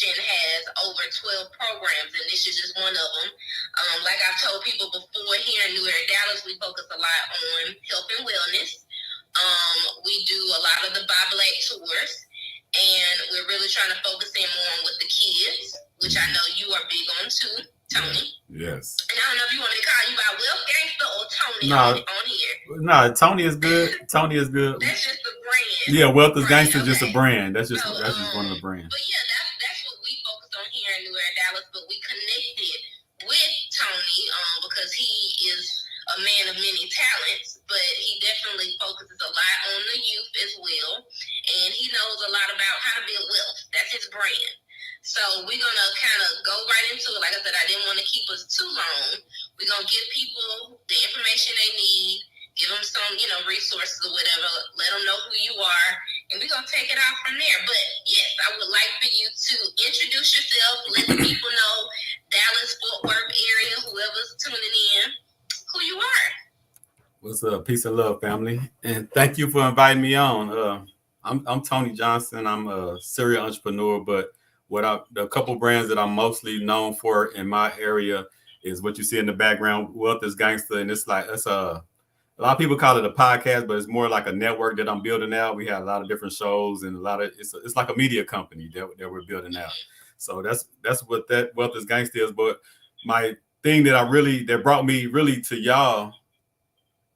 organization has over 12 programs, and this is just one of them. Like I've told people before, here in New Era, Dallas, we focus a lot on health and wellness. We do a lot of the Bi-Black tours, and we're really trying to focus in more on with the kids, which I know you are big on too, Tony. Yes. And I don't know if you want me to call you by Wealth Gangster or Tony on here. No, Tony is good. Tony is good. That's just the brand. Yeah, Wealth is Gangster is just a brand. That's just one of the brands. But yeah, that's what we focus on here in New Era, Dallas. But we connected with Tony because he is a man of many talents, but he definitely focuses a lot on the youth as well, and he knows a lot about how to build wealth. That's his brand. So we're going to kind of go right into it. Like I said, I didn't want to keep us too long. We're going to give people the information they need, give them some, resources or whatever, let them know who you are, and we're going to take it out from there. But yes, I would like for you to introduce yourself, let the people know, Dallas, Fort Worth area, whoever's tuning in, who you are. What's up? Peace and love, family. And thank you for inviting me on. I'm Tony Johnson. I'm a serial entrepreneur, but the couple brands that I'm mostly known for in my area is what you see in the background, Wealth is Gangster. And it's a lot of people call it a podcast, but it's more like a network that I'm building out. We have a lot of different shows and it's like a media company that we're building out. So that's what that Wealth is Gangster is. But my thing that brought me really to y'all,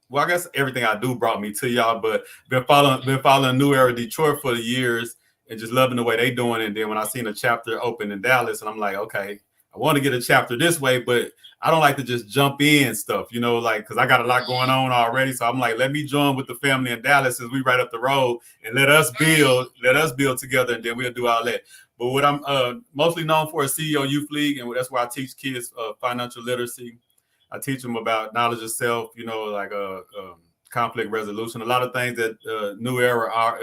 well, I guess everything I do brought me to y'all, but been following New Era Detroit for the years and just loving the way they doing it. And then when I seen a chapter open in Dallas, and I'm like, okay, I want to get a chapter this way, but I don't like to just jump in stuff, because I got a lot going on already. So I'm like, let me join with the family in Dallas since we right up the road, and let us build together, and then we'll do all that. But what I'm mostly known for is CEO Youth League, and that's where I teach kids financial literacy. I teach them about knowledge of self, conflict resolution, a lot of things that New Era are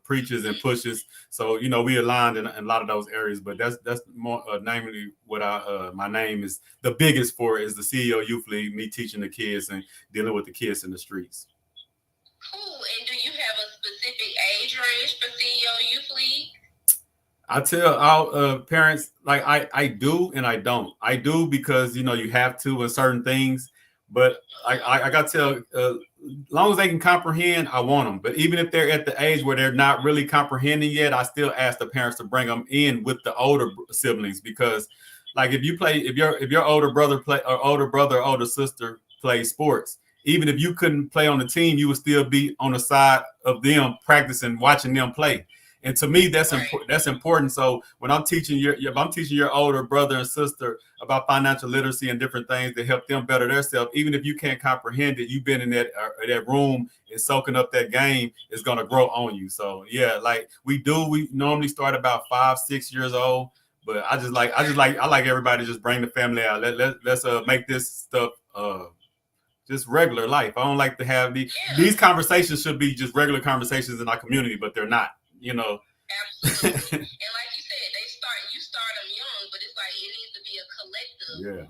preaches and pushes. So, we aligned in a lot of those areas, but that's more namely what my name is the biggest for is the CEO Youth League, me teaching the kids and dealing with the kids in the streets. Cool. And do you have a specific age range for CEO Youth League? I tell all parents, like I do and I don't. I do because, you have to in certain things, but I got to tell, as long as they can comprehend, I want them. But even if they're at the age where they're not really comprehending yet, I still ask the parents to bring them in with the older siblings, because like if your older brother or older sister plays sports, even if you couldn't play on the team, you would still be on the side of them practicing, watching them play. And to me, that's important. So when I'm teaching your older brother and sister about financial literacy and different things to help them better themselves, even if you can't comprehend it, you've been in that room and soaking up that game, is going to grow on you. So yeah, like we normally start about 5-6 years old, but I like everybody to just bring the family out. Let's make this stuff just regular life. I don't like to have these conversations should be just regular conversations in our community, but they're not. Absolutely. And like you said, you start them young, but it's like it needs to be a collective,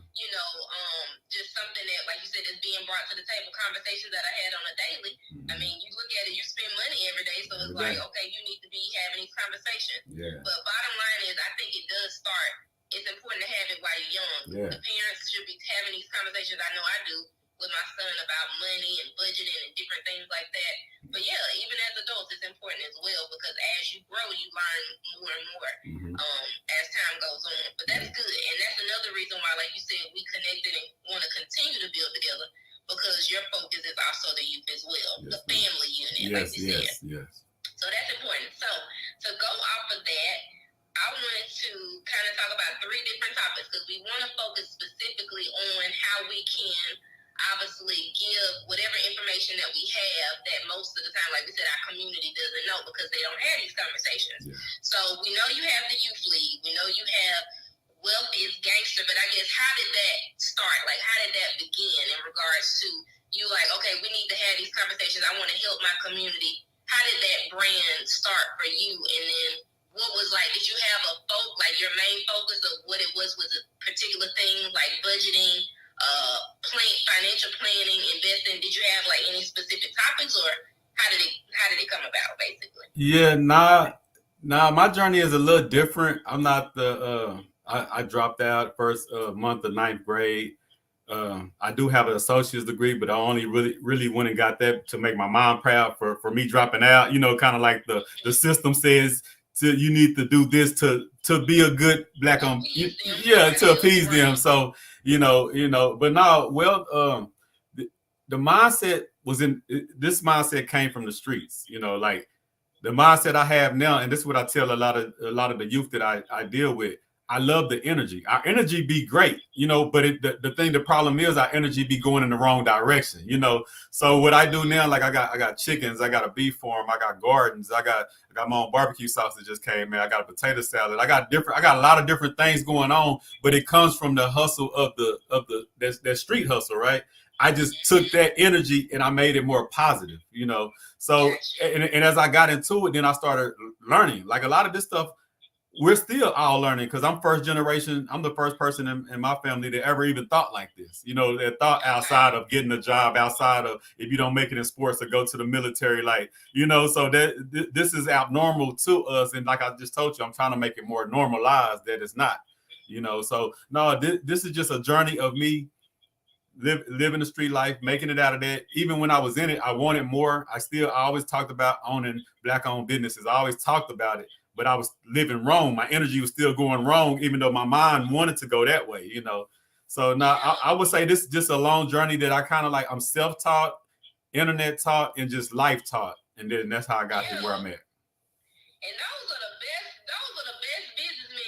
just something that, like you said, is being brought to the table, conversations that I had on a daily. I mean, you look at it, you spend money every day, so it's like, okay, you need to be having these conversations. Yeah. But bottom line is, I think it does start. It's important to have it while you're young. Yeah. The parents should be having these conversations. I know I do with my son about money and budgeting and different things like that. But yeah, even as adults, it's important as well, because as you grow, you learn more and more as time goes on. But that's good. And that's another reason why, like you said, we connected and want to continue to build together, because your focus is also the youth as well, the family unit, like you said. Yes. So that's important. So to go off of that, I wanted to kind of talk about 3 different topics, because we want to focus specifically on how we can obviously give whatever information that we have that most of the time, like we said, our community doesn't know because they don't have these conversations. Yeah. So we know you have the Youth League. We know you have Wealth is Gangster, but I guess how did that start? Like, how did that begin in regards to you like, okay, we need to have these conversations. I want to help my community. How did that brand start for you? And then what was like, did you have your main focus of what it was a particular thing like budgeting, financial planning, investing? Did you have like any specific topics, or how did it come about, basically? Yeah, Now my journey is a little different. I'm not the I dropped out first month of ninth grade. I do have an associate's degree, but I only really went and got that to make my mom proud for me dropping out. You know, kind of like the system says you need to do this to be a good black yeah, to appease them. So but now the mindset was in this mindset came from the streets. Like the mindset I have now, and this is what I tell a lot of the youth that I deal with. I love the energy. Our energy be great, but the problem is our energy be going in the wrong direction, So what I do now, like I got chickens, I got a beef farm, I got gardens, I got my own barbecue sauce that just came in, I got a potato salad, I got a lot of different things going on, but it comes from the hustle of that street hustle, right? I just took that energy and I made it more positive, So, and as I got into it, then I started learning. Like a lot of this stuff, we're still all learning because I'm first generation. I'm the first person in my family that ever even thought like this. That thought outside of getting a job, outside of if you don't make it in sports or go to the military, so that this is abnormal to us. And like I just told you, I'm trying to make it more normalized that it's not. So no, this is just a journey of me living the street life, making it out of that. Even when I was in it, I wanted more. I always talked about owning black-owned businesses. I always talked about it, but I was living wrong. My energy was still going wrong, even though my mind wanted to go that way, So now I would say this is just a long journey that I kind of like. I'm self-taught, internet taught, and just life taught. And then that's how I got to where I'm at. And those are the best businessmen.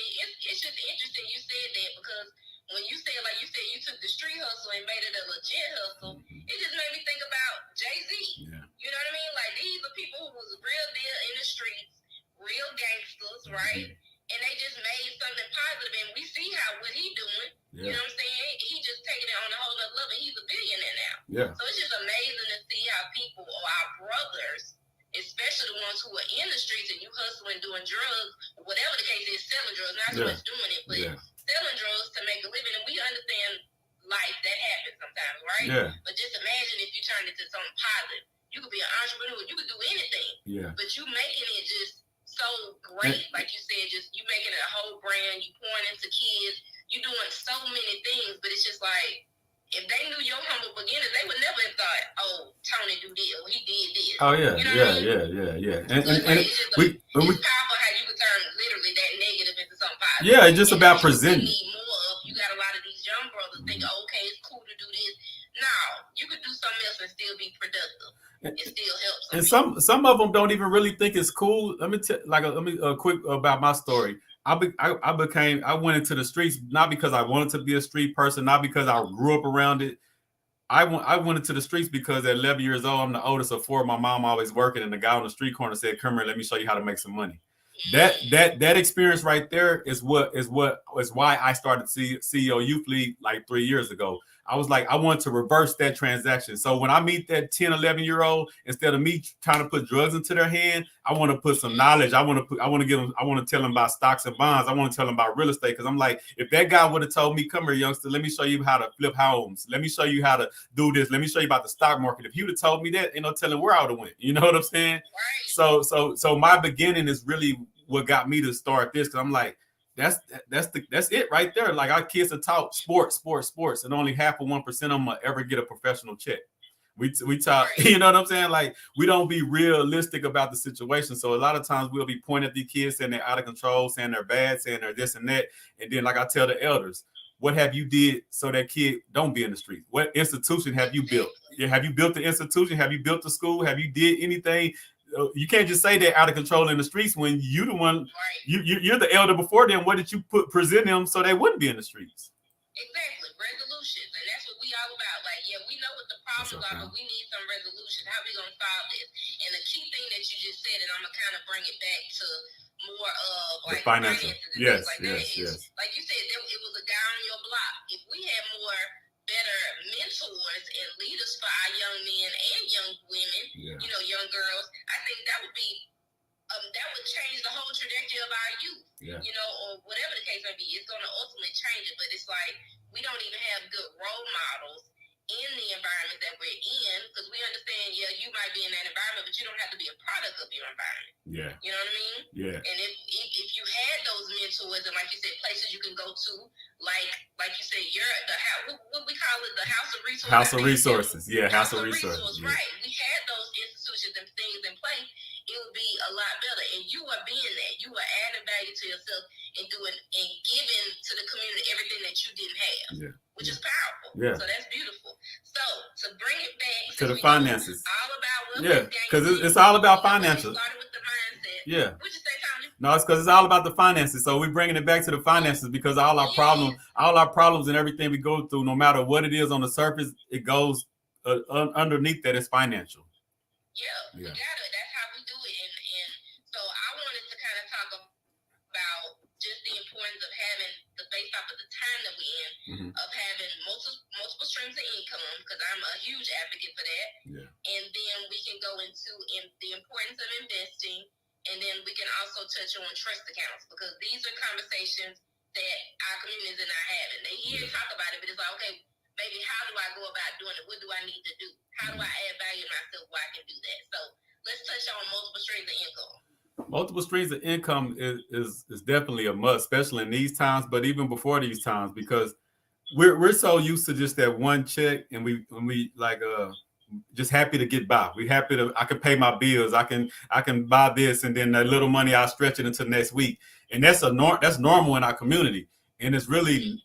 It's just interesting you said that because when you said, like you said, you took the street hustle and made it a legit hustle, it just made me think about Jay-Z. Yeah. You know what I mean? Like these are people who was real deal in the streets, real gangsters, right? And they just made something positive, and we see what he doing. Yeah. You know what I'm saying? He just taking it on a whole other level. He's a billionaire now. Yeah. So it's just amazing to see how people or our brothers, especially the ones who are in the streets and you hustling, doing drugs, whatever the case is, selling drugs, not so much doing it, but selling drugs to make a living. And we understand life that happens sometimes, right? Yeah. But just imagine if you turn it to something positive. You could be an entrepreneur. You could do anything. Yeah. But you making it just so great. Like you said, just you making it a whole brand. You pouring into kids. You doing so many things. But it's just like, if they knew your humble beginnings, they would never have thought, "Oh, Tony do this, or he did this." Oh yeah, you know yeah. And it's powerful how you can turn literally that negative into something positive. Yeah, it's just about presenting. You need more of. You got a lot of these young brothers think, "Okay, it's cool to do this." No, you could do something else and still be productive. It still helps. And some of them don't even really think it's cool. Let me quick about my story. I went into the streets not because I wanted to be a street person, not because I grew up around it. I went into the streets because at 11 years old, I'm the oldest of four. My mom always working, and the guy on the street corner said, "Come here, let me show you how to make some money." That experience right there is why I started CEO Youth League like 3 years ago. I was like, I want to reverse that transaction. So when I meet that 10, 11-year-old, instead of me trying to put drugs into their hand, I want to put some knowledge. I want to tell them about stocks and bonds. I want to tell them about real estate. Cause I'm like, if that guy would have told me, "Come here, youngster, let me show you how to flip homes. Let me show you how to do this. Let me show you about the stock market." If he would have told me that, ain't no telling where I would have went. You know what I'm saying? Right. So my beginning is really what got me to start this. Cause I'm like, that's it right there. Like our kids are taught sports, and only 0.5% of them will ever get a professional check. We talk, you know what I'm saying? Like we don't be realistic about the situation. So a lot of times we'll be pointing at these kids saying they're out of control, saying they're bad, saying they're this and that. And then like I tell the elders, what have you did so that kid don't be in the street? What institution have you built? Have you built the institution? Have you built the school? Have you did anything? You can't just say they're out of control in the streets when you the one, you're the elder before them. What did you present them so they wouldn't be in the streets? Exactly, resolutions, and that's what we all about. Like, yeah, we know what the problems are, but we need some resolution. How we gonna solve this? And the key thing that you just said, and I'm gonna kind of bring it back to more of like finances and things like that. Is, like you said, it was a guy on your block. If we had more better mentors and leaders for our young men and young women, young girls, I think that would be that would change the whole trajectory of our youth, or whatever the case may be. It's going to ultimately change it, but it's like we don't even have good role models in the environment that we're in, because we understand, yeah, you might be in that environment, but you don't have to be a product of your environment. Yeah. You know what I mean? Yeah. And if you had those mentors and, like you said, places you can go to, like you said, what we call it, the House of Resources. House of Resources. Yeah, House of Resources. Yeah. Right. We had those institutions and things in place. It would be a lot better. And you are being that. You are adding value to yourself and giving to the community everything that you didn't have. Yeah. Which is powerful. Yeah. So that's beautiful. So to bring it back to the finances. All about because it's all about finances. Started with the mindset. Yeah. What'd you say, Tony? No, it's because it's all about the finances. So we're bringing it back to the finances because all our problems and everything we go through, no matter what it is on the surface, it goes underneath that is financial. Yeah. We got it. That's how we do it. And so I wanted to kind of talk about just the importance of having based off of the time that we're in, of having multiple streams of income, because I'm a huge advocate for that. Yeah. And then we can go into the importance of investing, and then we can also touch on trust accounts, because these are conversations that our communities are not having. They hear talk about it, but it's like, okay, maybe how do I go about doing it? What do I need to do? How do I add value to myself where I can do that? So let's touch on multiple streams of income. Multiple streams of income is definitely a must, especially in these times, but even before these times, because we're so used to just that one check, and we like just happy to get by. We happy I can pay my bills, I can buy this, and then that little money I stretch it until next week, and that's normal in our community, and it's really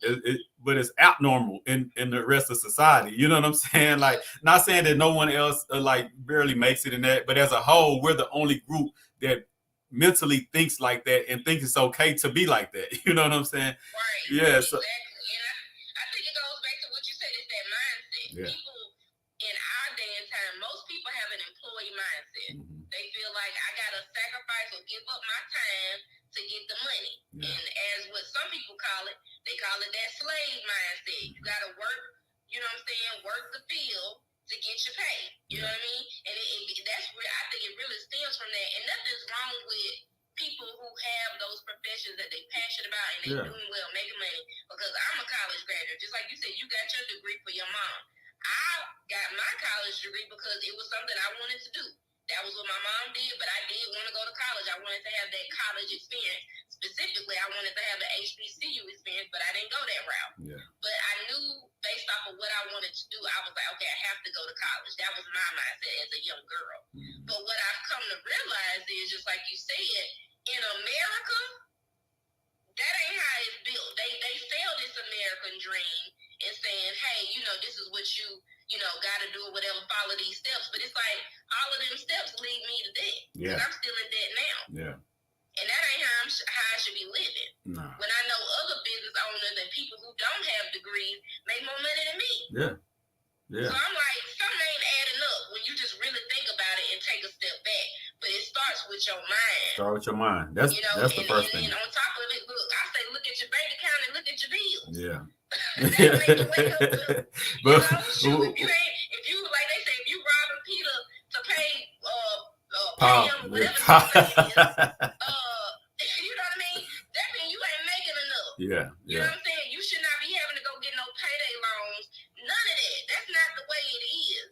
but it's abnormal in the rest of society. You know what I'm saying? Like, not saying that no one else like barely makes it in that, but as a whole, we're the only group that mentally thinks like that and thinks it's okay to be like that. You know what I'm saying? Right. Yeah. So, exactly. And I think it goes back to what you said, it's that mindset. Yeah. People in our day and time, most people have an employee mindset. They feel like I gotta sacrifice or give up my time to get the money. Yeah. And as what some people call it, they call it that slave mindset. You gotta work, you know what I'm saying, work the field to get your pay. You know what I mean? And that's where I think it really stems from that. And nothing's wrong with people who have those professions that they're passionate about and they're doing well, making money. Because I'm a college graduate. Just like you said, you got your degree for your mom. I got my college degree because it was something I wanted to do. That was what my mom did, but I did want to go to college. I wanted to have that college experience. Specifically, I wanted to have an HBCU experience, but I didn't go that route. Yeah. But I knew based off of what I wanted to do, I was like, okay, I have to go to college. That was my mindset as a young girl. But what I've come to realize is, just like you said, in America, that ain't how it's built. They sell this American dream and saying, hey, this is what you got to do or whatever, follow these steps. But it's like, all of them steps lead me to debt. Yeah. Because I'm still in debt now. Yeah. And that ain't how I should be living. No. When I know other business owners and people who don't have degrees make more money than me. Yeah. Yeah. So I'm like, something ain't adding up when you just really think about it and take a step back. But it starts with your mind. Start with your mind. That's the first thing. And on top of it, look at your bank account and look at your bills. Yeah. That make you wake up. But if you like they say, if you robbing Peter to pay Paul, you know what I mean? That means you ain't making enough. Yeah. You know what I'm saying? You should not be having to go get no payday loans. None of that. That's not the way it is.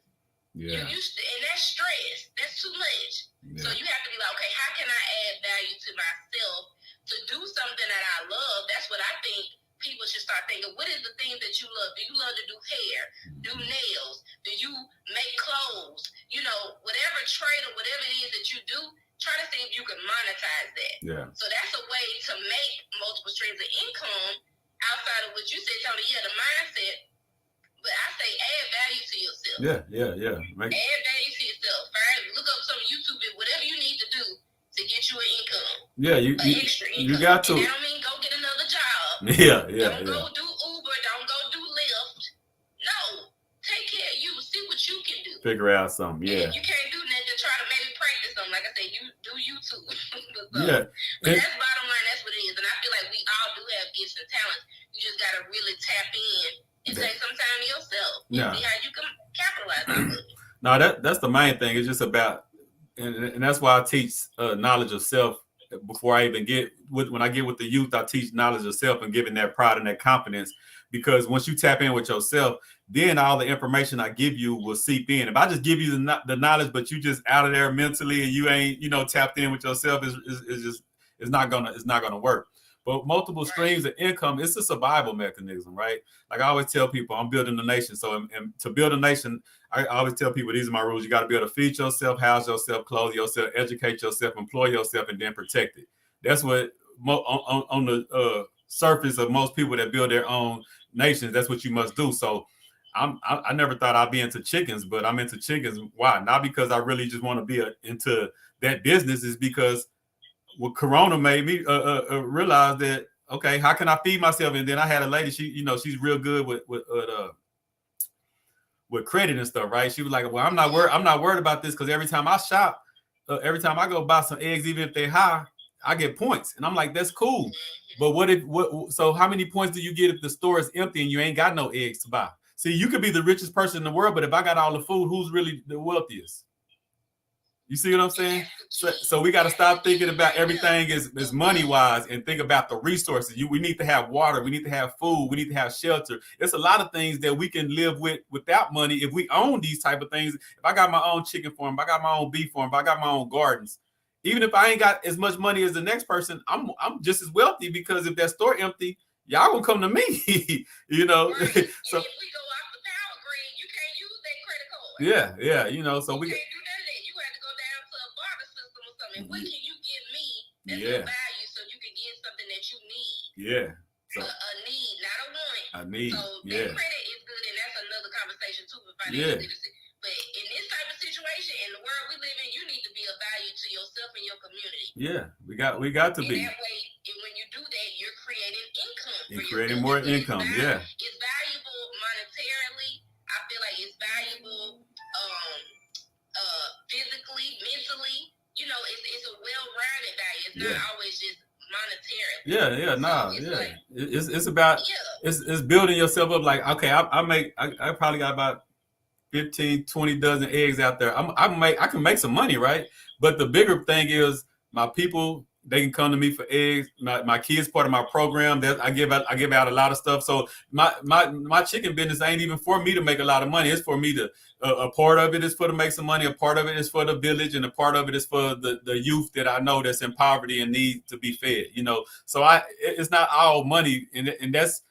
Yeah. And that's stress. That's too much. Yeah. So you have to be like, okay, how can I add value to myself to do something that I love? That's what I think people should start thinking. What is the things that you love? Do you love to do hair, do nails? Do you make clothes? Whatever trade or whatever it is that you do, try to see if you can monetize that. Yeah. So that's a way to make multiple streams of income outside of what you said, Tony. Yeah, the mindset. But I say add value to yourself. Yeah. Add value to yourself. Look up some YouTube, whatever you need to do to get you an income. Yeah, extra income. You got to. And that don't mean go get another job. Don't go do Uber. Don't go do Lyft. No, take care of you. See what you can do. Figure out something. Yeah. And you can't do nothing to try to maybe practice something. Like I said, you do YouTube. But that's bottom line. That's what it is. And I feel like we all do have gifts and talents. You just got to really tap in and take some time to yourself and see how you can capitalize on it. No, that's the main thing. It's just about, and that's why I teach knowledge of self before I even when I get with the youth, I teach knowledge of self and giving that pride and that confidence. Because once you tap in with yourself, then all the information I give you will seep in. If I just give you the knowledge, but you just out of there mentally and you ain't, tapped in with yourself, it's not gonna work. But multiple streams of income, it's a survival mechanism, right? Like I always tell people, I'm building a nation. So and to build a nation, I always tell people, these are my rules. You got to be able to feed yourself, house yourself, clothe yourself, educate yourself, employ yourself, and then protect it. That's what on the surface of most people that build their own nations, that's what you must do. So I never thought I'd be into chickens, but I'm into chickens. Why? Not because I really just want to be into that business. Is because what Corona made me realize that, okay, how can I feed myself? And then I had a lady, she's real good with credit and stuff, right? She was like, well, I'm not worried about this because every time I shop, every time I go buy some eggs, even if they're high, I get points. And I'm like, that's cool. But so how many points do you get if the store is empty and you ain't got no eggs to buy? See, you could be the richest person in the world, but if I got all the food, who's really the wealthiest? You see what I'm saying? So we got to stop thinking about everything is money-wise and think about the resources. We need to have water. We need to have food. We need to have shelter. It's a lot of things that we can live with without money if we own these type of things. If I got my own chicken farm, if I got my own beef farm, if I got my own gardens, even if I ain't got as much money as the next person, I'm just as wealthy because if that store empty, y'all gonna come to me, So. If we go off the power grid, you can't use that credit card. Yeah. So we. What can you give me that's of value so you can get something that you need? Yeah. So, a need, not a want. A need. So that credit is good, and that's another conversation too for financial literacy. But in this type of situation, in the world we live in, you need to be of value to yourself and your community. Yeah, we got to be. That way, when you do that, you're creating income. You're creating more income. It's valuable monetarily. I feel like it's valuable physically, mentally. It's a well-rounded value. It's not always just monetary. It's about it's building yourself up. Like, okay, I probably got about 15, 20 dozen eggs out there. I can make some money, right? But the bigger thing is my people. They can come to me for eggs. My kids part of my program. That I give out a lot of stuff. So my chicken business ain't even for me to make a lot of money. It's for me to a part of it is for to make some money. A part of it is for the village, and a part of it is for the youth that I know that's in poverty and need to be fed. So it's not all money, and that's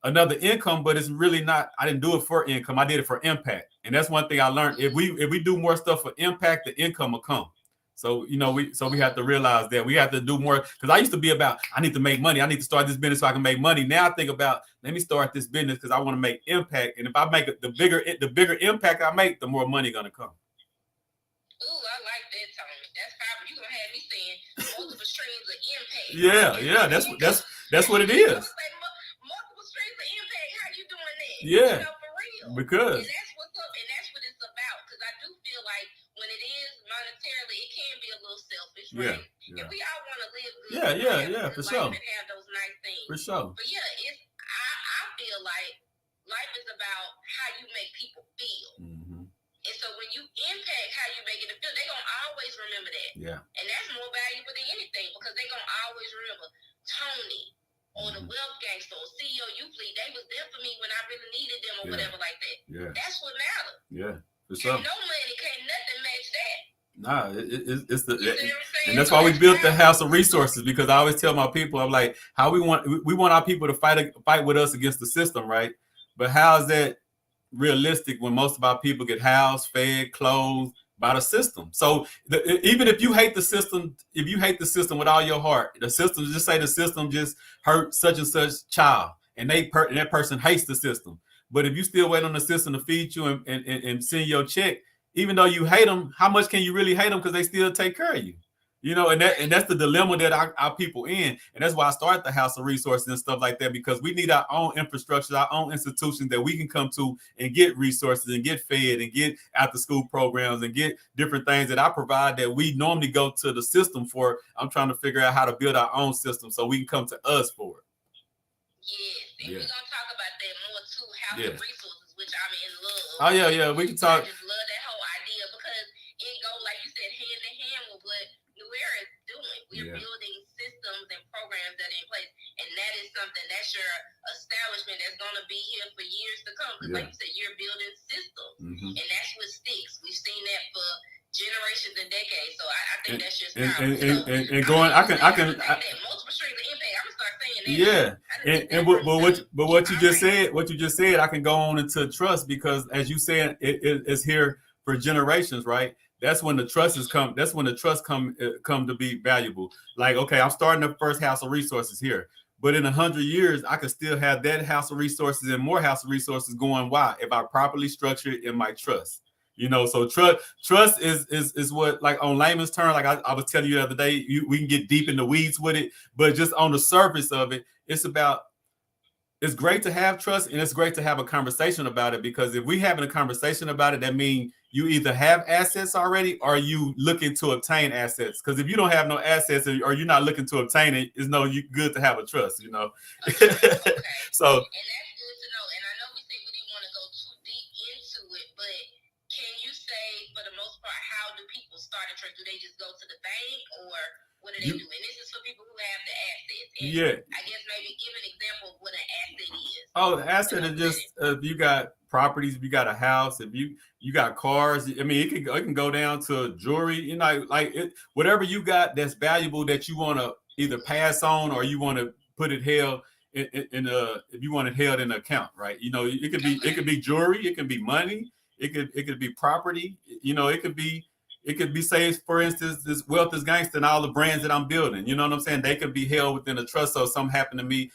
another income, but it's really not. I didn't do it for income. I did it for impact, and that's one thing I learned. If we do more stuff for impact, the income will come. So, we have to realize that we have to do more, because I used to be about, I need to make money. I need to start this business so I can make money. Now I think about, let me start this business because I want to make impact. And if I make the bigger impact I make, the more money going to come. Ooh, I like that, Tony. That's powerful. You're going to have me saying multiple streams of impact. Yeah. That's what it is. Multiple streams of impact. How you doing that? Yeah. For real. Because. And that's what's up. And that's what it's about. Because I do feel like when it is monetarily, it can be a little selfish, right? Yeah. And we all want to live good. Yeah, for sure. And have those nice things. For sure. But I feel like life is about how you make people feel. Mm-hmm. And so when you impact how you make it feel, they're going to always remember that. Yeah. And that's more valuable than anything, because they're going to always remember Tony or the Wealth Gangster or CEO Euclid. They was there for me when I really needed them or whatever like that. Yeah. That's what matters. Yeah. For sure. No money, can't nothing match that. Nah, it's and that's why we built the House of Resources, because I always tell my people, I'm like, how we want our people to fight with us against the system, right? But how is that realistic when most of our people get housed, fed, clothed by the system? So even if you hate the system, with all your heart, the system, just say the system just hurt such and such child, and that person hates the system. But if you still wait on the system to feed you and send your check, even though you hate them, how much can you really hate them? Because they still take care of you. And that's the dilemma that our people in. And that's why I started the House of Resources and stuff like that, because we need our own infrastructure, our own institutions that we can come to and get resources and get fed and get after school programs and get different things that I provide that we normally go to the system for. I'm trying to figure out how to build our own system so we can come to us for it. Yes, and we're going to talk about that more too, House of Resources, which I'm in love. Oh, yeah, we can talk. I just love that whole idea, because it goes, like you said, hand in hand with what New Era is doing. We're building that's going to be here for years to come. Because like you said, you're building systems, and that's what sticks. We've seen that for generations and decades. So I think that's just powerful. And going, I can multiple streams of impact. I'm gonna start saying that. Yeah. But what you just said, I can go on into trust, because as you said, it's here for generations, right? That's when the trust has come. That's when the trust come to be valuable. Like, okay, I'm starting the first house of resources here, but in 100 years, I could still have that house of resources and more house of resources going. Why? If I properly structure it in my trust. You know, so trust is what, like on layman's term, like I was telling you the other day, we can get deep in the weeds with it, but just on the surface of it, it's great to have trust, and it's great to have a conversation about it, because if we having a conversation about it, that means you either have assets already or you looking to obtain assets. Because if you don't have no assets or you're not looking to obtain it, it's no good to have a trust, you know. Okay. So. And that's good to know. And I know we said we didn't want to go too deep into it, but can you say, for the most part, how do people start a trust? Do they just go to the bank, or what do they do? And this is for people who have the assets. And I guess maybe give an example of what an asset is. Oh, the asset is just if you got properties, if you got a house, if you got cars. I mean, it can go down to jewelry. You know, like whatever you got that's valuable that you want to either pass on or you want to put it held in if you want it held in an account, right? You know, it could be jewelry, it can be money, it could be property. You know, it could be say, for instance, this Wealth is Gangster and all the brands that I'm building. You know what I'm saying? They could be held within a trust. So if something happened to me,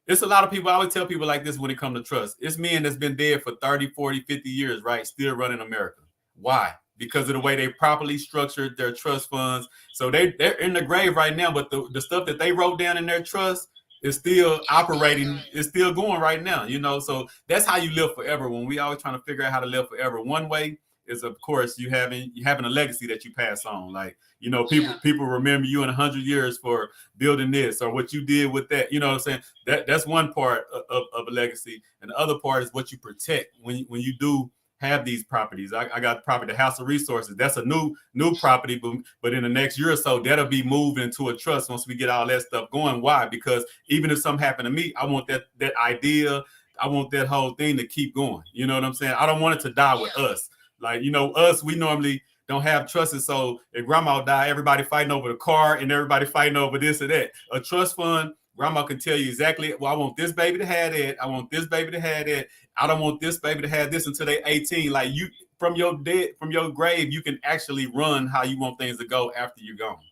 it's a lot of people. I always tell people like this when it comes to trust. It's men that's been dead for 30, 40, 50 years, right? Still running America. Why? Because of the way they properly structured their trust funds. So they're in the grave right now, but the stuff that they wrote down in their trust is still operating. It's still going right now, you know? So that's how you live forever. When we always trying to figure out how to live forever, one way is, of course, you having a legacy that you pass on. Like, you know, people remember you in 100 years for building this or what you did with that. You know what I'm saying? That's one part of a legacy. And the other part is what you protect when you do have these properties. I got property, the House of Resources. That's a new property, but in the next year or so, that'll be moved into a trust once we get all that stuff going. Why? Because even if something happened to me, I want that idea, I want that whole thing to keep going. You know what I'm saying? I don't want it to die with us. Like, you know, we normally don't have trusts. So if grandma died, everybody fighting over the car and everybody fighting over this or that. A trust fund, grandma can tell you exactly, well, I want this baby to have that. I want this baby to have that. I don't want this baby to have this until they're 18. Like, you, from your grave, you can actually run how you want things to go after you're gone.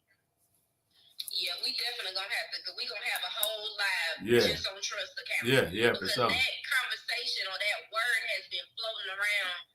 Yeah, we definitely gonna have to, because we're gonna have a whole live just on trust account. Yeah, for sure. That conversation or that word has been floating around.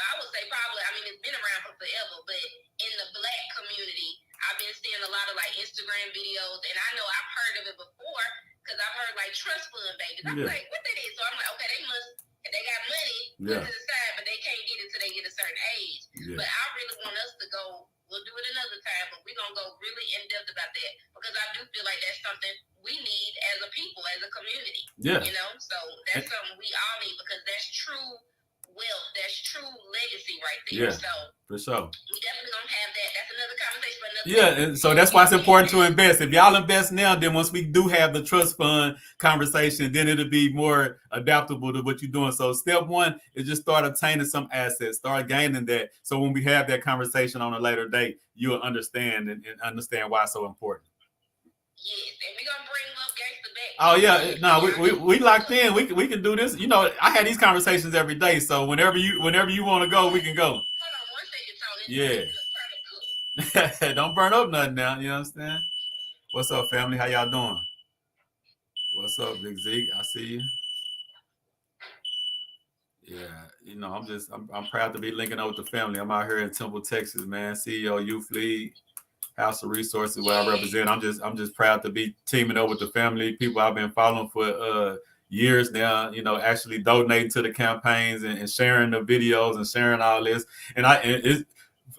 I would say probably, I mean, it's been around for forever, but in the Black community, I've been seeing a lot of like Instagram videos, and I know I've heard of it before because I've heard like trust fund babies. I'm like, what that is? So I'm like, okay, they got money put to the side, but they can't get it till they get a certain age. But I really want us to go, we'll do it another time, but we're going to go really in depth about that, because I do feel like that's something we need as a people, as a community. You know, so that's something we all need, because that's true wealth, that's true legacy right there. So for sure, we definitely gonna have that. That's another conversation. And so that's why it's important to invest. If y'all invest now, then once we do have the trust fund conversation, then it'll be more adaptable to what you're doing. So step one is just start obtaining some assets, start gaining that. So when we have that conversation on a later date, you'll understand and understand why it's so important. Yes, and we're gonna bring up Gangsta back. Oh yeah, no, we locked in. We can do this. You know, I had these conversations every day. So whenever you want to go, we can go. Hold on 1 second, Tony. Yeah. Don't burn up nothing now. You understand? What's up, family? How y'all doing? What's up, Big Zeke? I see you. Yeah, you know, I'm proud to be linking up with the family. I'm out here in Temple, Texas, man. CEO Youth League, House of Resources, where I represent. I'm just proud to be teaming up with the family, people I've been following for years now, you know, actually donating to the campaigns and sharing the videos and sharing all this. And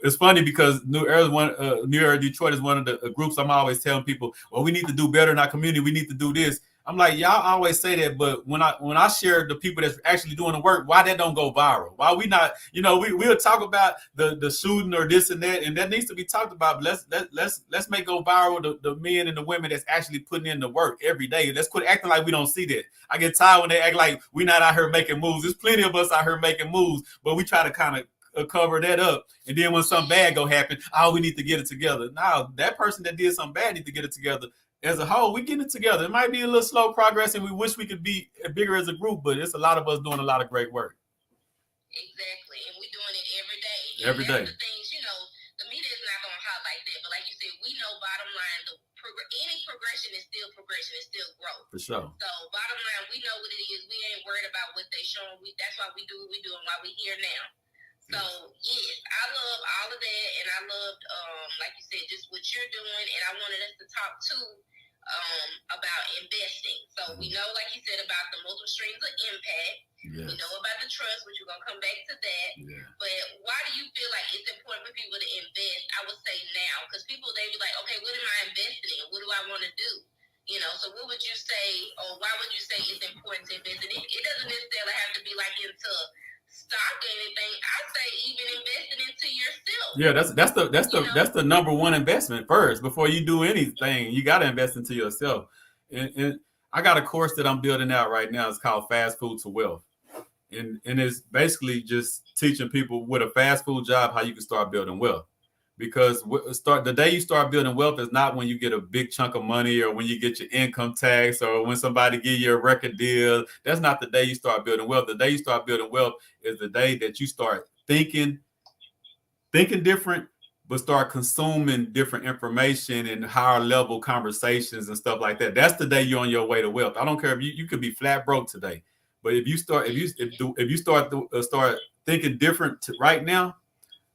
it's funny because New Era Detroit is one of the groups I'm always telling people, well, we need to do better in our community. We need to do this. I'm like, y'all always say that, but when I share the people that's actually doing the work, why that don't go viral? Why we not, we'll talk about the shooting or this and that needs to be talked about. But let's make go viral the men and the women that's actually putting in the work every day. Let's quit acting like we don't see that. I get tired when they act like we not out here making moves. There's plenty of us out here making moves, but we try to kind of cover that up. And then when something bad go happen, we need to get it together. Now that person that did something bad need to get it together. As a whole, we get it together. It might be a little slow progress, and we wish we could be bigger as a group, but it's a lot of us doing a lot of great work. Exactly, and we're doing it every day. Every day. The things, the media is not going to hot like that, but like you said, we know bottom line, any progression is still progression, it's still growth. For sure. So bottom line, we know what it is. We ain't worried about what they showing. That's why we do what we do and why we here now. So yes, I love all of that, and I loved, like you said, just what you're doing, and I wanted us to talk too about investing. So we know, like you said, about the multiple streams of impact. Yes. We know about the trust, which we're gonna come back to that. Yeah. But why do you feel like it's important for people to invest? I would say now, because people, they be like, okay, what am I investing in? What do I want to do? So what would you say, or why would you say it's important to invest in it? It doesn't necessarily have to be like into stock or anything. I say even investing into yourself. Yeah, that's the number one investment first. Before you do anything, you got to invest into yourself. And I got a course that I'm building out right now. It's called Fast Food to Wealth, and it's basically just teaching people with a fast food job how you can start building wealth. Because the day you start building wealth is not when you get a big chunk of money or when you get your income tax or when somebody give you a record deal. That's not the day you start building wealth. The day you start building wealth is the day that you start thinking different, but start consuming different information and higher level conversations and stuff like that. That's the day you're on your way to wealth. I don't care if you could be flat broke today, but if you start thinking different right now.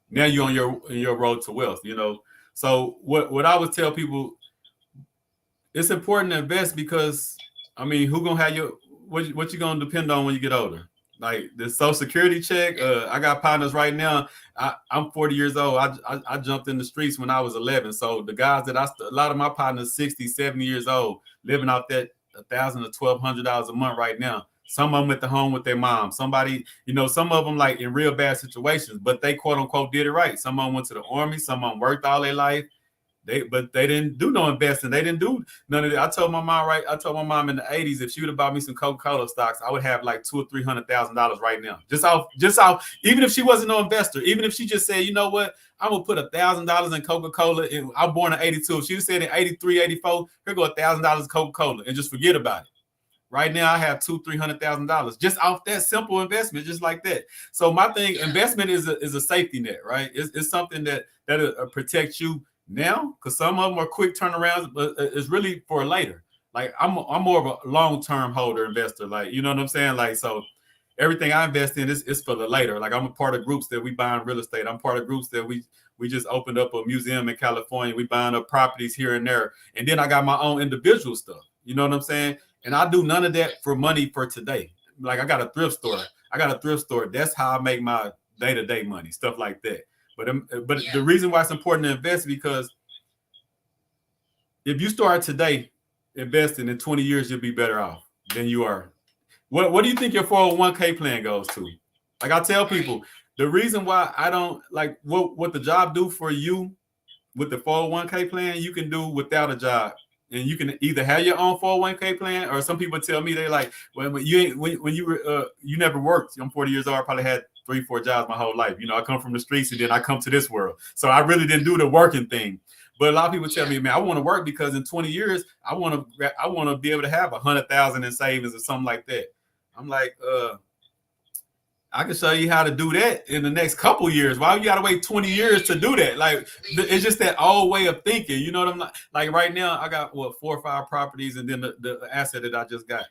Now you're on your road to wealth, So what I would tell people, it's important to invest because, who gonna have what you gonna depend on when you get older? Like the Social Security check. I got partners right now. I'm 40 years old. I jumped in the streets when I was 11. So the guys that a lot of my partners 60, 70 years old, living out that $1,000 to $1,200 a month right now. Some of them at the home with their mom. Somebody, some of them like in real bad situations, but they quote unquote did it right. Some of them went to the army. Some of them worked all their life. But they didn't do no investing. They didn't do none of that. I told my mom in the 80s, if she would have bought me some Coca-Cola stocks, I would have like $200,000 or $300,000 right now. Just off. Even if she wasn't no investor, even if she just said, you know what, I'm gonna put $1,000 in Coca-Cola. And I'm born in 82. If she said in 83, 84, here go $1,000 in Coca-Cola and just forget about it. Right now, I have $200,000-$300,000 just off that simple investment, just like that. So my thing, investment is a safety net, right? It's something that protects you now, because some of them are quick turnarounds, but it's really for later. Like I'm more of a long-term holder investor, like, you know what I'm saying? Like, so everything I invest in is for the later. Like I'm a part of groups that we buy in real estate. I'm part of groups that we just opened up a museum in California. We buying up properties here and there, and then I got my own individual stuff. You know what I'm saying? And I do none of that for money for today. Like I got a thrift store. That's how I make my day-to-day money, stuff like that. But the reason why it's important to invest is because if you start today investing, in 20 years, you'll be better off than you are. What do you think your 401k plan goes to? Like I tell people, the reason why I don't like what the job do for you with the 401k plan, you can do without a job. And you can either have your own 401k plan, or some people tell me they like when you never worked. I'm 40 years old. I probably had 3-4 jobs my whole life. I come from the streets and then I come to this world. So I really didn't do the working thing. But a lot of people tell me, man, I want to work because in 20 years I want to be able to have 100,000 in savings or something like that. I'm like, I can show you how to do that in the next couple years. Why you got to wait 20 years to do that? Like, it's just that old way of thinking. You know what I'm like? Right now, I got 4 or 5 properties, and then the asset that I just got.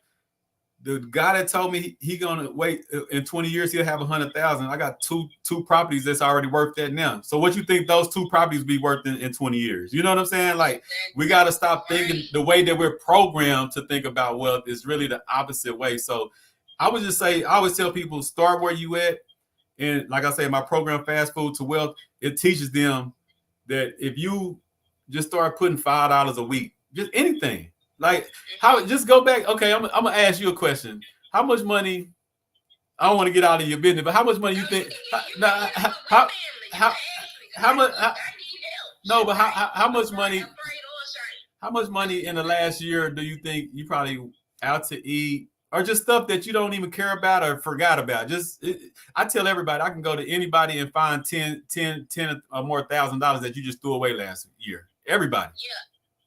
The guy that told me he gonna wait in 20 years, he'll have 100,000. I got two properties that's already worth that now. So what you think those 2 properties be worth in 20 years? You know what I'm saying? Like, we got to stop thinking the way that we're programmed to think about wealth is really the opposite way. So I would just say, I always tell people, start where you at. And like I say, my program, Fast Food to Wealth, it teaches them that if you just start putting $5 a week, just anything, Like, how? Just go back. Okay, I'm gonna ask you a question. How much money? I don't want to get out of your business, but how much money you think? How much? No, but how much money? How much money in the last year do you think you probably out to eat, or just stuff that you don't even care about or forgot about? I tell everybody I can go to anybody and find 10 or more $1,000 that you just threw away last year. Everybody. Yeah,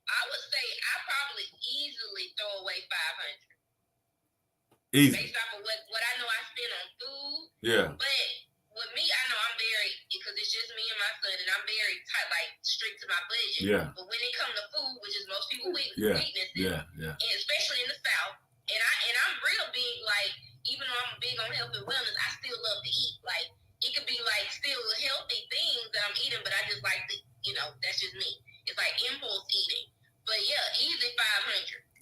I would say I probably easily throw away 500. Easy. Based off of what I know I spend on food. Yeah. But with me, I know I'm very, because it's just me and my son, and I'm very tight, like strict to my budget. Yeah. But when it comes to food, which is most people's weaknesses, and especially in the South, and I'm real big, like, even though I'm big on health and wellness, I still love to eat. Like, it could be like still healthy things that I'm eating, but I just like to, that's just me. It's like impulse eating. But yeah, easy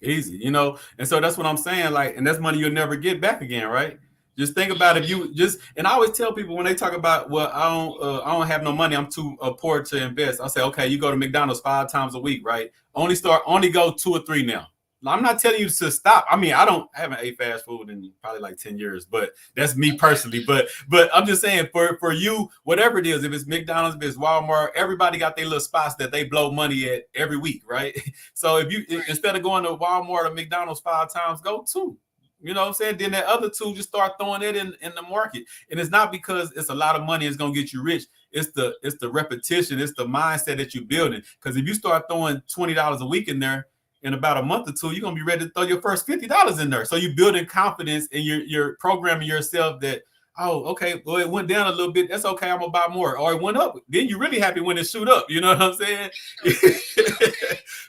500. Easy, and so that's what I'm saying. Like, and that's money you'll never get back again, right? Just think about if you and I always tell people when they talk about, well, I don't have no money, I'm too poor to invest. I say, okay, you go to McDonald's 5 times a week, right? Only go 2 or 3 now. I'm not telling you to stop. I mean, I haven't ate fast food in probably like 10 years, but that's me personally. But I'm just saying for you, whatever it is, if it's McDonald's, if it's Walmart, everybody got their little spots that they blow money at every week, right? So if you, instead of going to Walmart or McDonald's 5 times, go 2. You know what I'm saying? Then that other 2, just start throwing it in the market. And it's not because it's a lot of money, it's going to get you rich. It's the repetition. It's the mindset that you're building. Because if you start throwing $20 a week in there, in about a month or 2, you're gonna be ready to throw your first $50 in there. So you're building confidence and you're programming yourself that, oh, okay, well, it went down a little bit. That's okay, I'm gonna buy more. Or it went up. Then you're really happy when it shoot up. You know what I'm saying?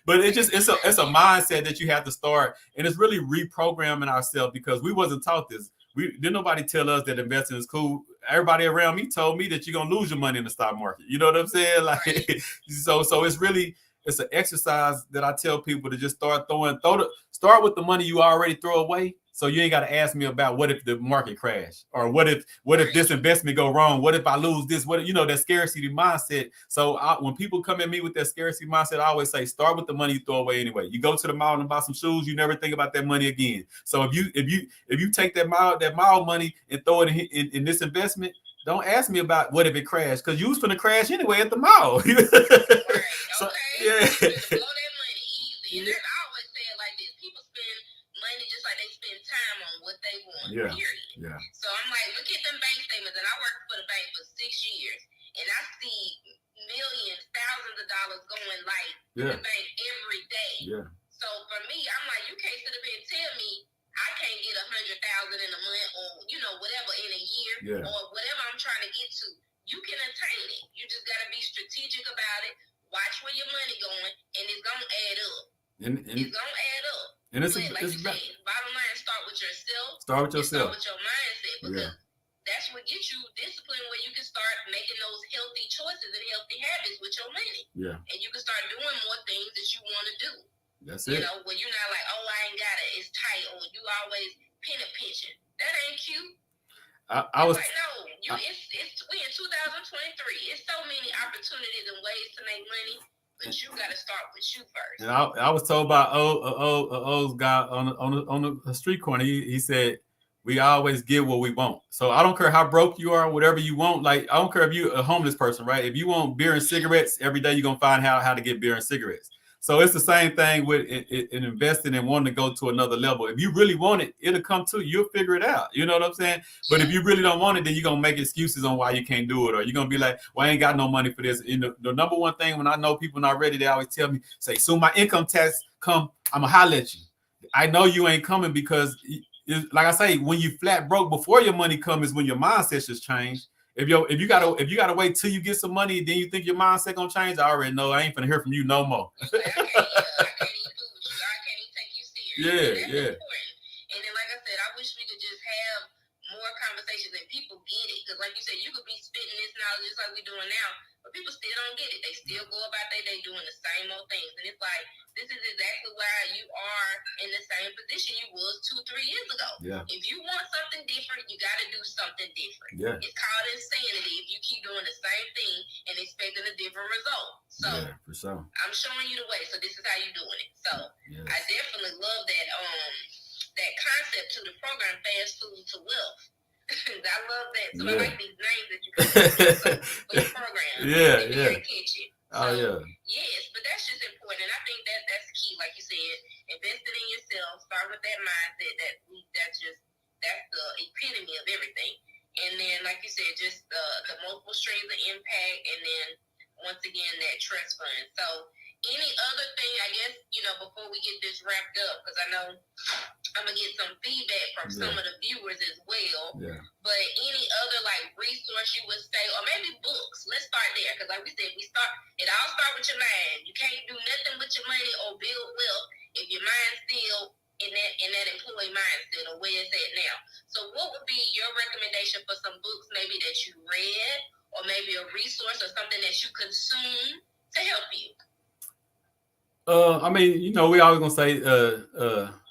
But it's a mindset that you have to start, and it's really reprogramming ourselves because we wasn't taught this. Didn't nobody tell us that investing is cool. Everybody around me told me that you're gonna lose your money in the stock market. You know what I'm saying? Like, so it's really. It's an exercise that I tell people to just start with the money you already throw away. So you ain't got to ask me about what if the market crash, or what if this investment go wrong? What if I lose this? That scarcity mindset. So when people come at me with that scarcity mindset, I always say, start with the money you throw away anyway. You go to the mall and buy some shoes, you never think about that money again. So if you take that mall money and throw it in this investment, don't ask me about what if it crashed, because you was going to crash anyway at the mall. So, yeah. Blow that money easy. And I always say it like this. People spend money just like they spend time on what they want, period. Yeah. So I'm like, look at them bank statements. And I worked for the bank for 6 years. And I see millions, thousands of dollars going like to the bank every day. Yeah. So for me, I'm like, you can't sit up here and tell me I can't get 100,000 in a month, or whatever, in a year, or whatever I'm trying to get to. You can attain it. You just got to be strategic about it. Watch where your money going, and it's gonna add up. It's gonna add up. And it's bottom line, start with yourself. Start with yourself. Start with your mindset, because that's what gets you discipline, where you can start making those healthy choices and healthy habits with your money. Yeah. And you can start doing more things that you want to do. That's it. When you're not like, oh, I ain't got it, it's tight, or you always penny pinching. That ain't cute. I was like, no, we in 2023. It's so many opportunities and ways to make money, but you got to start with you first. And I was told by old guy on the street corner. He said, we always get what we want. So I don't care how broke you are, whatever you want. Like, I don't care if you're a homeless person, right? If you want beer and cigarettes, every day you're gonna find how to get beer and cigarettes. So it's the same thing with in investing and wanting to go to another level. If you really want it, it'll come to you. You'll figure it out. You know what I'm saying? But if you really don't want it, then you're going to make excuses on why you can't do it. Or you're going to be like, well, I ain't got no money for this. And the number one thing, when I know people not ready, they always tell me, say, soon my income tax come, I'm going to holler at you. I know you ain't coming because, like I say, when you flat broke before your money comes is when your mindset just change. If you gotta wait till you get some money, then you think your mindset gonna change. I already know. I ain't finna hear from you no more. I can't even fool with you. I can't even take you serious. Yeah. And then, like I said, I wish we could just have more conversations and people get it. Because like you said, you could be spitting this knowledge just like we're doing now, but people still don't get it. They still go about their day doing the same old things. And it's like, this is exactly why you are in the same position you was 2-3 years ago. Yeah. If you want something different, you got to do something different. Yeah. It's called insanity if you keep doing the same thing and expecting a different result. So yeah, for sure. I'm showing you the way. So this is how you're doing it. So yes. I definitely love that that concept to the program, Fast Food to Wealth. I love that. So I like these names that you put for your program. Yeah, yeah. Catchy. So, oh yeah. Yes, but that's just important, and I think that's key. Like you said, investing in yourself. Start with that mindset. That's the epitome of everything. And then, like you said, just the multiple streams of impact, and then once again that trust fund. So, any other thing, I guess, before we get this wrapped up, because I know I'm gonna get some feedback from some of the viewers as well. Yeah. But any other resource you would say, or maybe books? Let's start there, because like we said, it all start with your mind. You can't do nothing with your money or build wealth if your mind's still in that employee mindset or where it's at now. So what would be your recommendation for some books maybe that you read, or maybe a resource or something that you consume to help you? I mean, we always gonna say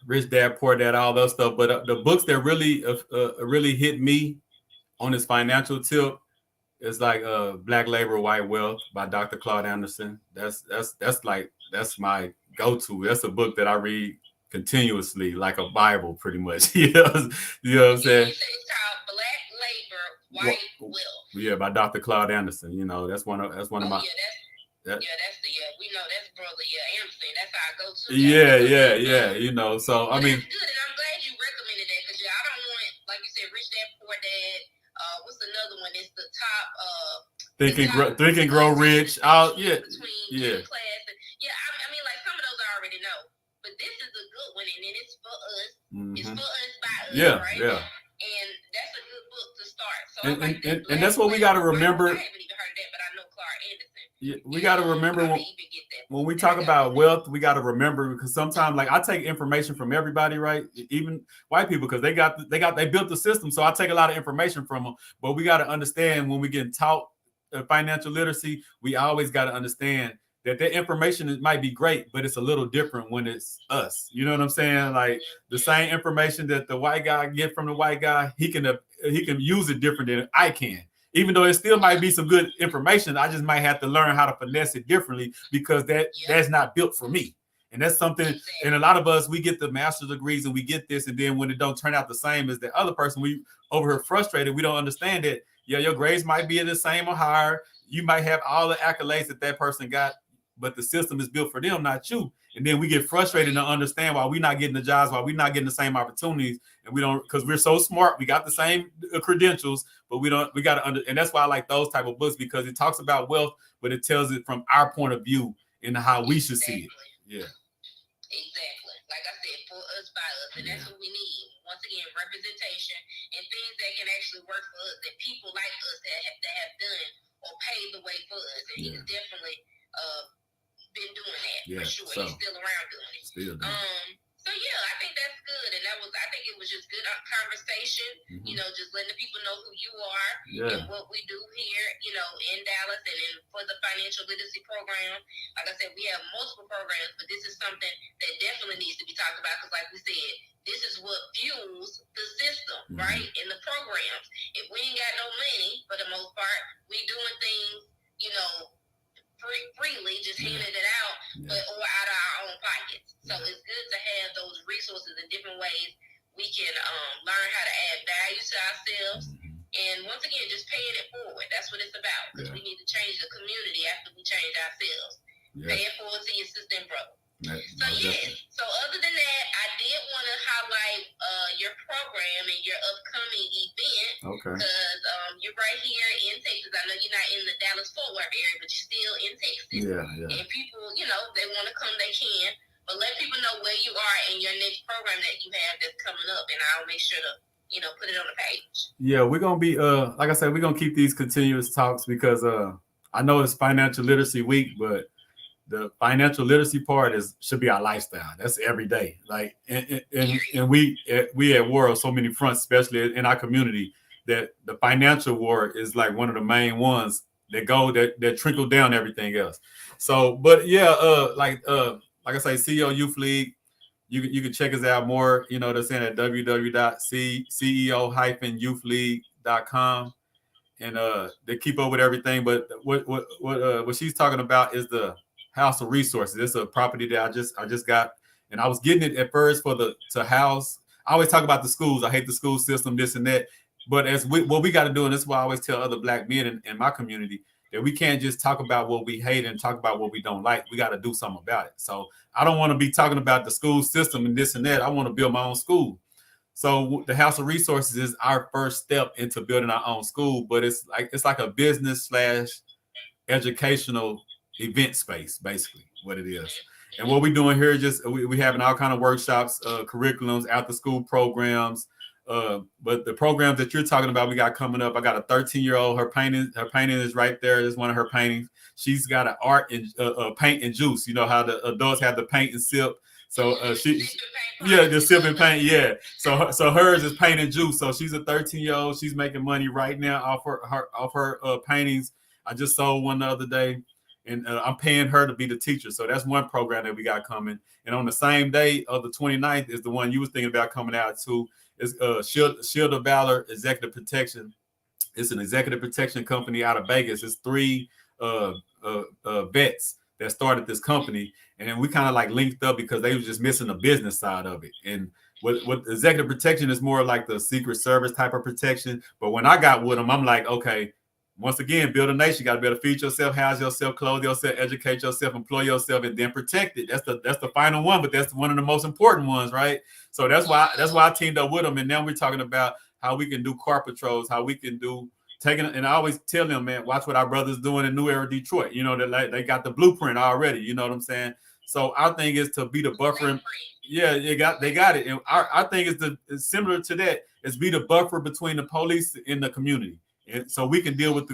Rich Dad, Poor Dad, all those stuff. But the books that really hit me on this financial tip is like Black Labor, White Wealth by Dr. Claude Anderson. That's my go-to. That's a book that I read continuously, like a Bible, pretty much. You know what I'm saying? You said it's called Black Labor, White Wealth. Yeah, by Dr. Claude Anderson. That's one of my. We know that's brother, Anderson. That's our go-to. Yeah. So I mean, that's good, and I'm glad you recommended that, because I don't want, like you said, Rich Dad Poor Dad. What's another one? It's the top. Think and Grow Rich. Class. I mean, like some of those I already know, but this is a good one, and then it's for us. Mm-hmm. It's for us by us. Right? Yeah. And that's a good book to start. So and that's what we got to remember. I haven't even heard that, but I know Clark Anderson. Yeah, we got to remember when we talk about wealth, we got to remember, because sometimes, I take information from everybody, right? Even white people, because they built the system. So I take a lot of information from them. But we got to understand, when we get taught financial literacy, we always got to understand that information might be great, but it's a little different when it's us. You know what I'm saying? Like the same information that the white guy get from the white guy, he can use it different than I can. Even though it still might be some good information, I just might have to learn how to finesse it differently, because that's not built for me. And that's something, and a lot of us, we get the master's degrees and we get this, and then when it don't turn out the same as the other person, we over here frustrated. We don't understand that, your grades might be the same or higher. You might have all the accolades that person got, but the system is built for them, not you. And then we get frustrated and understand why we're not getting the jobs, why we're not getting the same opportunities. And we don't, because we're so smart. We got the same credentials, but we got to and that's why I like those type of books, because it talks about wealth, but it tells it from our point of view and how we should see it. Yeah. Exactly. Like I said, for us, by us. And that's what we need. Once again, representation and things that can actually work for us, that people like us that have done or paved the way for us. And he's definitely been doing that for sure. He's still around doing it. So I think that's good, and I think it was just good conversation. Mm-hmm. Just letting the people know who you are and what we do here, in Dallas, and then for the financial literacy program. Like I said, we have multiple programs, but this is something that definitely needs to be talked about, because, like we said, this is what fuels the system, right? In the programs. If we ain't got no money, for the most part, we doing things, freely, just handing it out, or out of our own pockets. So it's good to have those resources in different ways. We can learn how to add value to ourselves, and once again, just paying it forward. That's what it's about, because we need to change the community after we change ourselves. Pay it forward to your sister and brother. So other than that, I did want to highlight your program and your upcoming event, because you're right here in Texas. I know you're not in the Dallas-Fort Worth area, but you're still in Texas. And people, they want to come, they can. But let people know where you are and your next program that you have that's coming up, and I'll make sure to put it on the page. Yeah, we're gonna be like I said, we're gonna keep these continuous talks, because I know it's Financial Literacy Week, but the financial literacy part should be our lifestyle. That's every day. Like, and we at war on so many fronts, especially in our community, that the financial war is like one of the main ones that trickle down everything else. So, but yeah, like I say, CEO Youth League. You can check us out more. You know, they're saying at www.ceo-youthleague.com, and they keep up with everything. But what she's talking about is the House of Resources. It's a property that I just got, and I was getting it at first to house. I always talk about the schools. I hate the school system, this and that. But what we got to do, and this is why I always tell other Black men in my community, that we can't just talk about what we hate and talk about what we don't like. We got to do something about it. So I don't want to be talking about the school system and this and that. I want to build my own school. So the House of Resources is our first step into building our own school, but it's like a business / educational event space, basically what it is. And what we're doing here is just we having all kind of workshops, curriculums, after school programs. But the programs that you're talking about, we got coming up. I got a 13-year-old. Her painting is right there. There's one of her paintings. She's got an art and paint and juice. You know how the adults have the paint and sip. So the sip and paint. Yeah. So hers is paint and juice. So she's a 13-year-old. She's making money right now off her paintings. I just sold one the other day, and I'm paying her to be the teacher. So that's one program that we got coming. And on the same day of the 29th is the one you was thinking about coming out too. It's Shield of Valor Executive Protection. It's an executive protection company out of Vegas. It's 3 vets that started this company, and then we kind of like linked up because they was just missing the business side of it. And what executive protection is more like the Secret Service type of protection. But when I got with them, I'm like, okay, once again, build a nation. You got to be able to feed yourself, house yourself, clothe yourself, educate yourself, employ yourself, and then protect it. That's the final one, but that's one of the most important ones, right? So that's why I teamed up with them. And now we're talking about how we can do car patrols, how we can do and I always tell them, man, watch what our brothers doing in New Era Detroit. You know, they got the blueprint already. You know what I'm saying? So our thing is to be the buffer. And, yeah, they got it. And our thing is similar to that. Is be the buffer between the police and the community. And so we can deal with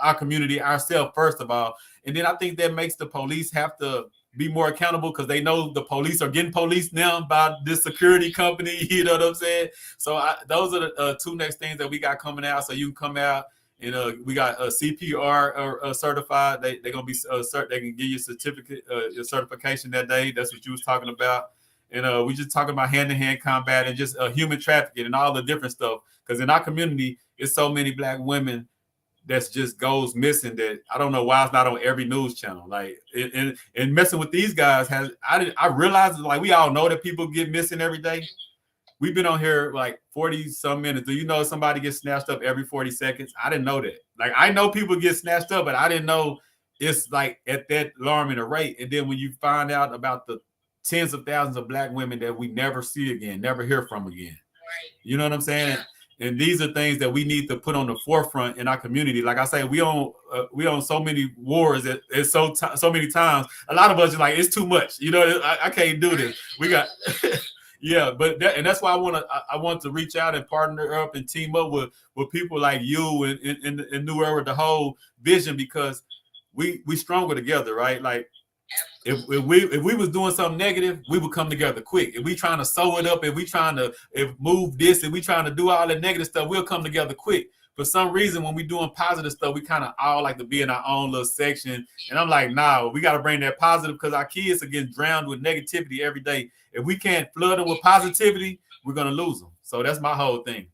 our community ourselves, first of all. And then I think that makes the police have to be more accountable because they know the police are getting policed now by this security company. You know what I'm saying? So those are the 2 next things that we got coming out. So you can come out and we got a CPR certified. They're going to be they can give you a certificate, your certification that day. That's what you was talking about. And we just talking about hand-to-hand combat and just human trafficking and all the different stuff. Because in our community, it's so many Black women that's just goes missing that I don't know why it's not on every news channel. Like and messing with these guys I realized like we all know that people get missing every day. We've been on here like 40 some minutes. Do you know somebody gets snatched up every 40 seconds? I didn't know that. Like I know people get snatched up, but I didn't know it's like at that alarming a rate. And then when you find out about the tens of thousands of Black women that we never see again, never hear from again. Right. You know what I'm saying? Yeah. And these are things that we need to put on the forefront in our community. Like I say, we on so many wars at so many times. A lot of us are like, it's too much. You know, I can't do this. We got, yeah. But that's why I want to reach out and partner up and team up with people like you and New Era, the whole vision, because we stronger together, right? Like. If we was doing something negative, we would come together quick. If we trying to sew it up, if we trying to move this, if we trying to do all the negative stuff, we'll come together quick. For some reason, when we doing positive stuff, we kind of all like to be in our own little section. And I'm like, nah, we got to bring that positive because our kids are getting drowned with negativity every day. If we can't flood them with positivity, we're going to lose them. So that's my whole thing.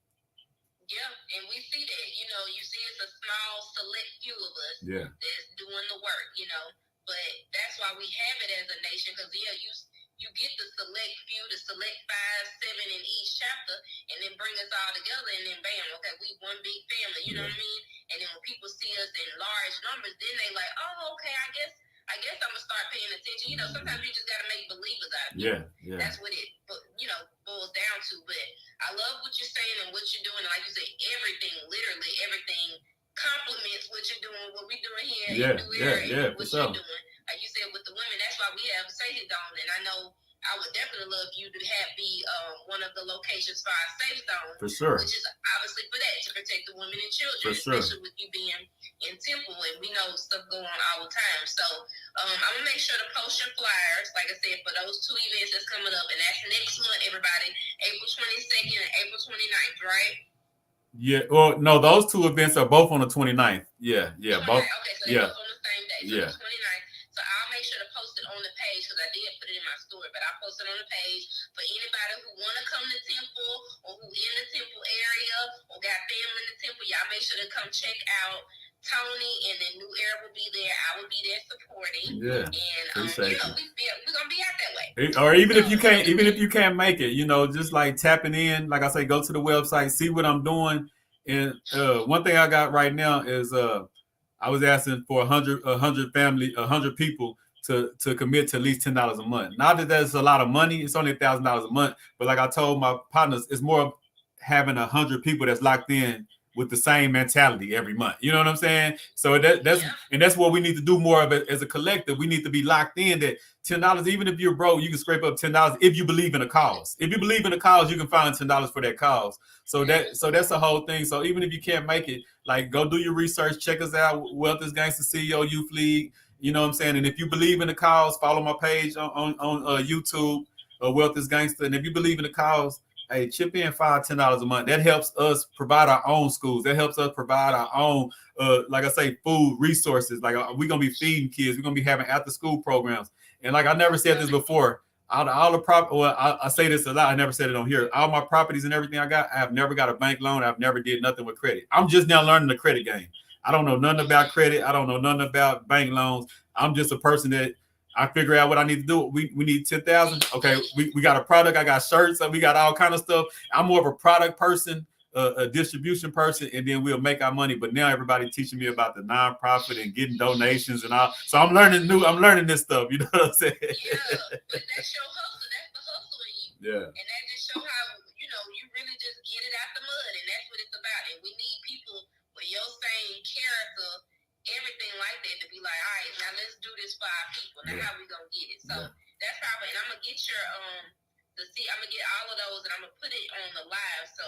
Yeah, and we see that. You know, you see it's a small, select few of us that's doing the work, you know. But that's why we have it as a nation, because you get the select few, the select 5, 7 in each chapter, and then bring us all together, and then bam, okay, we one big family. You know what I mean? And then when people see us in large numbers, then they like, oh, okay, I guess I'm gonna start paying attention. You know, sometimes you just gotta make believers out of it. Yeah. That's what it, boils down to. But I love what you're saying and what you're doing. And like you said, literally everything. Compliments what you're doing, what we're doing here. What you're doing. Like you said with the women, that's why we have Safe Zone. And I know I would definitely love you to be one of the locations for our Safe Zone. For sure. Which is obviously for that, to protect the women and children, especially with you being in Temple, and we know stuff going on all the time. So I'm gonna make sure to post your flyers, like I said, for those 2 events that's coming up, and that's next month, everybody, April 22nd and April 29th, right? Yeah. Well, no, those 2 events are both on the 29th. Yeah, both. Okay, so they're both on the same day. So the 29th. So I'll make sure to post it on the page because I did put it in my story, but I'll post it on the page for anybody who want to come to Temple or who in the Temple area or got family in the Temple. Y'all make sure to come check out Tony, and then New Era will be there. I will be there supporting. Yeah. And we're gonna be out that way. Or even if you can't make it, just like tapping in, like I say, go to the website, see what I'm doing. And one thing I got right now is I was asking for 100 people to commit to at least $10 a month. Not that that's a lot of money; it's only $1,000 a month. But like I told my partners, it's more of having 100 people that's locked in with the same mentality every month. You know what I'm saying? So that's what we need to do more of it as a collective. We need to be locked in that $10, even if you're broke, you can scrape up $10 if you believe in a cause. If you believe in a cause, you can find $10 for that cause. So that's the whole thing. So even if you can't make it, like, go do your research, check us out, Wealth is Gangster CEO Youth League. You know what I'm saying? And if you believe in the cause, follow my page on YouTube, Wealth is Gangster. And if you believe in the cause, hey, chip in $5-10 a month. That helps us provide our own schools. That helps us provide our own, like I say, food resources. Like, we're gonna be feeding kids. We're gonna be having after-school programs. And like I never said this before, all the I say this a lot. I never said it on here. All my properties and everything I got, I have never got a bank loan. I've never did nothing with credit. I'm just now learning the credit game. I don't know nothing about credit. I don't know nothing about bank loans. I'm just a person that I figure out what I need to do. We need 10,000. Okay, we got a product. I got shirts. We got all kind of stuff. I'm more of a product person, a distribution person, and then we'll make our money. But now everybody teaching me about the nonprofit and getting donations and all. So I'm learning this stuff. You know what I'm saying? Yeah, but that's your hustle. That's the hustle in you. Yeah. And that just show how you really just get it out the mud, and that's what it's about. And we need people with your same character, everything like that, to be like, all right, now let's do this for our people. Now how we gonna get it? So that's how. And I'm gonna get your I'm gonna get all of those, and I'm gonna put it on the live. So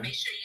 make sure you